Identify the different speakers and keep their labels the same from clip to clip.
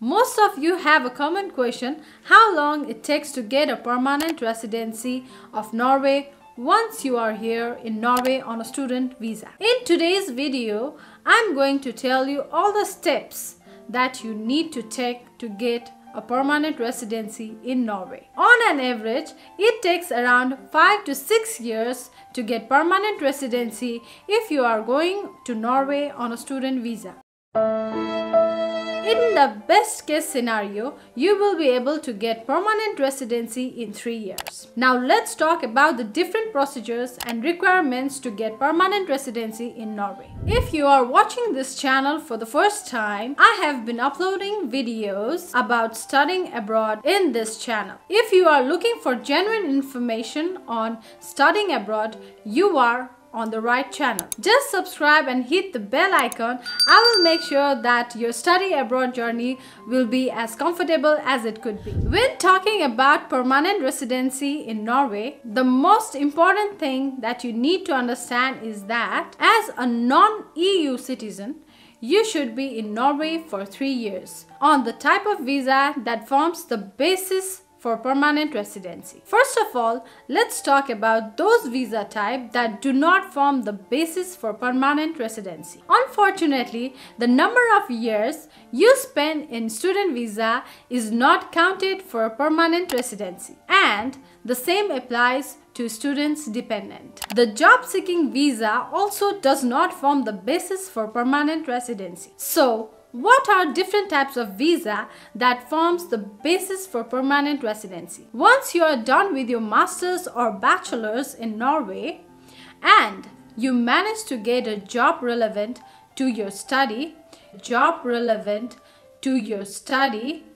Speaker 1: Most of you have a common question: how long it takes to get a permanent residency of Norway once you are here in Norway on a student visa. In today's video, I'm going to tell you all the steps that you need to take to get a permanent residency in Norway. On an average, it takes around 5 to 6 years to get permanent residency if you are going to Norway on a student visa. In the best case scenario, you will be able to get permanent residency in 3 years. Now let's talk about the different procedures and requirements to get permanent residency in Norway. If you are watching this channel for the first time, I have been uploading videos about studying abroad in this channel. If you are looking for genuine information on studying abroad, you are on the right channel. Just subscribe and hit the bell icon. I will make sure that your study abroad journey will be as comfortable as it could be. When talking about permanent residency in Norway, the most important thing that you need to understand is that as a non-EU citizen, you should be in Norway for 3 years on the type of visa that forms the basis for permanent residency. First of all, let's talk about those visa types that do not form the basis for permanent residency. Unfortunately, the number of years you spend in student visa is not counted for permanent residency, and the same applies to students dependent. The job-seeking visa also does not form the basis for permanent residency. So, what are different types of visa that forms the basis for permanent residency? Once you are done with your master's or bachelor's in Norway and you manage to get a job relevant to your study,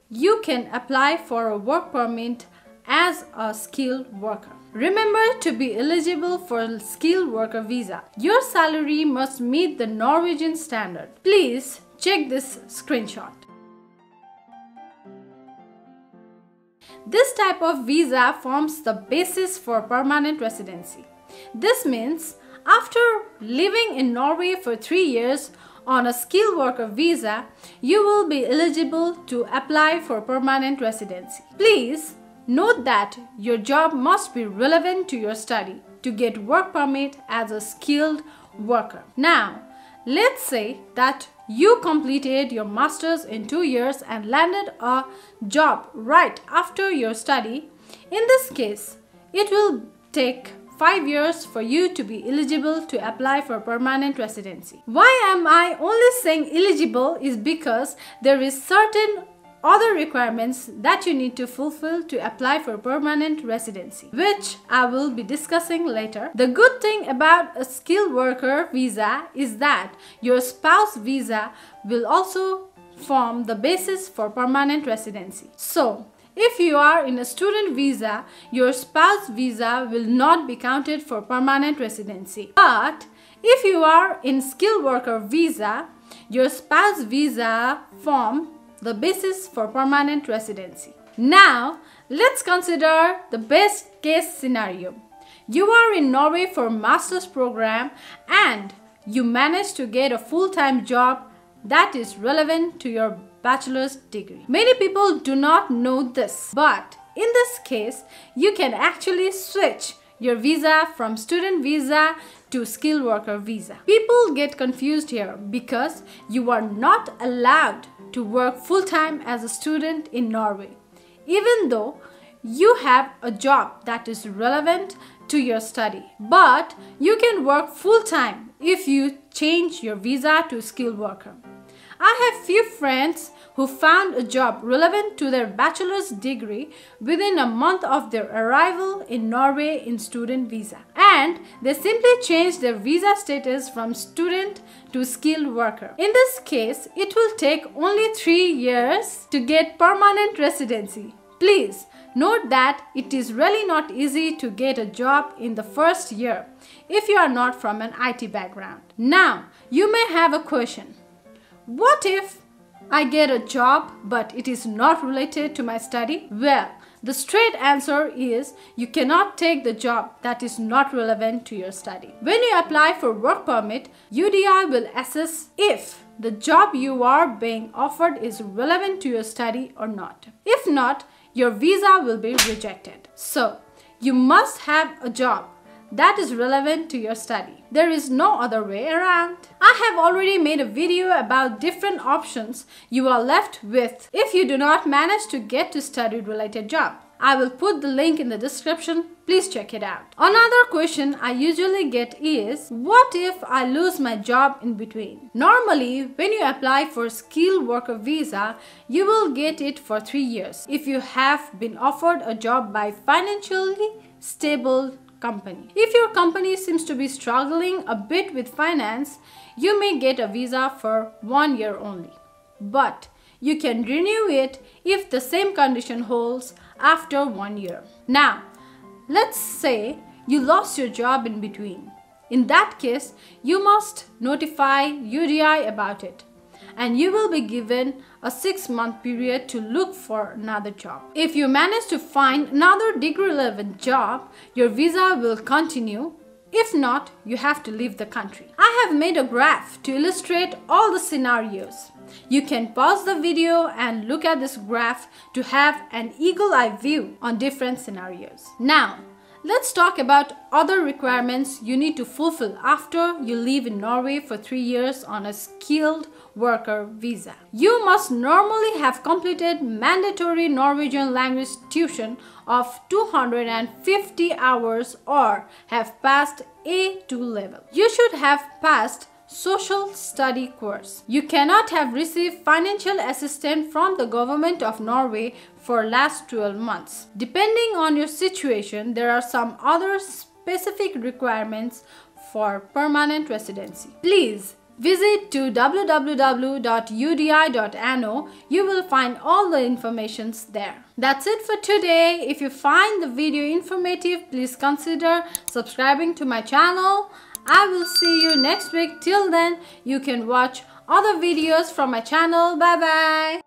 Speaker 1: you can apply for a work permit as a skilled worker. Remember, to be eligible for a skilled worker visa, your salary must meet the Norwegian standard. Please check this screenshot. This type of visa forms the basis for permanent residency. This means after living in Norway for 3 years on a skilled worker visa, you will be eligible to apply for permanent residency. Please note that your job must be relevant to your study to get work permit as a skilled worker. Now, let's say that you completed your master's in 2 years and landed a job right after your study. In this case, it will take 5 years for you to be eligible to apply for permanent residency. Why am I only saying eligible is because there is certain other requirements that you need to fulfill to apply for permanent residency, which I will be discussing later. The good thing about a skilled worker visa is that your spouse visa will also form the basis for permanent residency. So, if you are in a student visa, your spouse visa will not be counted for permanent residency. But if you are in skilled worker visa, your spouse visa form the basis for permanent residency. Now, let's consider the best case scenario. You are in Norway for master's program and you manage to get a full-time job that is relevant to your bachelor's degree. Many people do not know this, but in this case, you can actually switch your visa from student visa to skilled worker visa. People get confused here because you are not allowed to work full-time as a student in Norway, even though you have a job that is relevant to your study. But you can work full-time if you change your visa to skilled worker. I have few friends who found a job relevant to their bachelor's degree within a month of their arrival in Norway in student visa. And they simply changed their visa status from student to skilled worker. In this case, it will take only 3 years to get permanent residency. Please note that it is really not easy to get a job in the first year if you are not from an IT background. Now, you may have a question. What if I get a job but it is not related to my study? Well, the straight answer is you cannot take the job that is not relevant to your study. When you apply for work permit, UDI will assess if the job you are being offered is relevant to your study or not. If not, your visa will be rejected. So, you must have a job that is relevant to your study. There is no other way around. I have already made a video about different options you are left with if you do not manage to get to study-related job. I will put the link in the description. Please check it out. Another question I usually get is, what if I lose my job in between? Normally, when you apply for skilled worker visa, you will get it for 3 years if you have been offered a job by financially stable company. If your company seems to be struggling a bit with finance, you may get a visa for 1 year only. But you can renew it if the same condition holds after 1 year. Now, let's say you lost your job in between. In that case, you must notify UDI about it, and you will be given a 6-month period to look for another job. If you manage to find another degree-relevant job, your visa will continue. If not, you have to leave the country. I have made a graph to illustrate all the scenarios. You can pause the video and look at this graph to have an eagle-eye view on different scenarios. Now, let's talk about other requirements you need to fulfill after you live in Norway for 3 years on a skilled worker visa. You must normally have completed mandatory Norwegian language tuition of 250 hours or have passed A2 level. You should have passed social study course. You cannot have received financial assistance from the government of Norway for last 12 months. Depending on your situation, there are some other specific requirements for permanent residency. Please visit to www.udi.no. You will find all the informations there. That's it for today. If you find the video informative, please consider subscribing to my channel. I will see you next week. Till then, you can watch other videos from my channel. Bye bye.